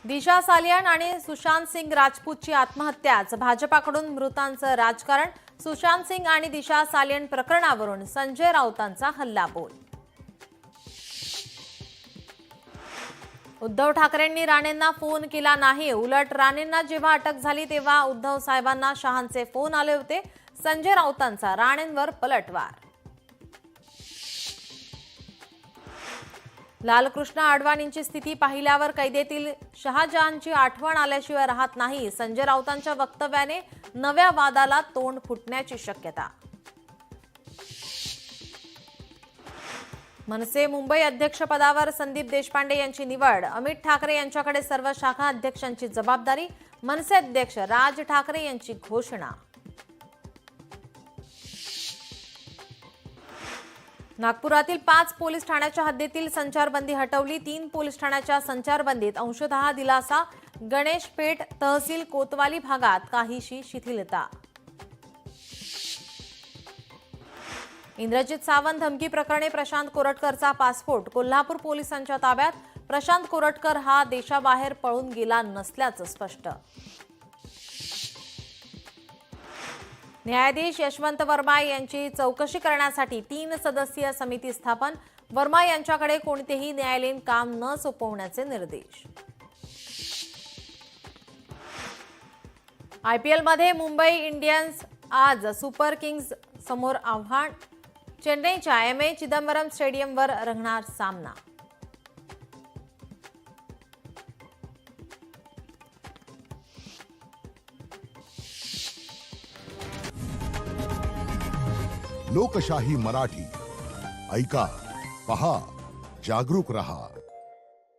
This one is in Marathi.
दिशा सालियान आणि सुशांत सिंग राजपूतची आत्महत्याच भाजपाकडून मृतांचं राजकारण। सुशांत सिंग आणि दिशा सालियान प्रकरणावरून संजय राऊतांचा हल्लाबोल। उद्धव ठाकरेंनी राणेंना फोन केला नाही, उलट राणेंना जेव्हा अटक झाली तेव्हा उद्धव साहेबांना शहांचे फोन आले होते। संजय राऊतांचा राणेंवर पलटवार। लालकृष्ण अडवाणींची स्थिती पाहिल्यावर कैदेतील शहाजहानची आठवण आल्याशिवाय राहत नाही। संजय राऊतांच्या वक्तव्याने नव्या वादाला तोंड फुटण्याची शक्यता। मनसे मुंबई अध्यक्षपदावर संदीप देशपांडे यांची निवड। अमित ठाकरे यांच्याकडे सर्व शाखा अध्यक्षांची जबाबदारी। मनसे अध्यक्ष राज ठाकरे यांची घोषणा। नागपुरातील 5 पोलीस ठाण्याच्या हद्दीतील संचारबंदी हटवली। 3 पोलीस ठाण्याच्या संचारबंदीत अंशतः दिलासा। गणेश पेठ तहसील कोतवाली भागात काहीशी शिथिलता। इंद्रजित सावंत धमकी प्रकरणी प्रशांत कोरटकरचा पासपोर्ट कोल्हापूर पोलिसांच्या ताब्यात। प्रशांत कोरटकर हा देशाबाहेर पळून गेला नसल्याचं स्पष्ट। न्यायाधीश यशवंत वर्मा यांची चौकशी करण्यासाठी 3 सदस्यीय समिती स्थापन। वर्मा यांच्याकडे कोणतेही न्यायालयीन काम न सोपवण्याचे निर्देश। आयपीएलमध्ये मुंबई इंडियन्स आज सुपर किंग्ज समोर आव्हान। चेन्नईच्या एमए चिदंबरम स्टेडियमवर रंगणार सामना। लोकशाही मराठी ऐका, पहा, जागरूक रहा।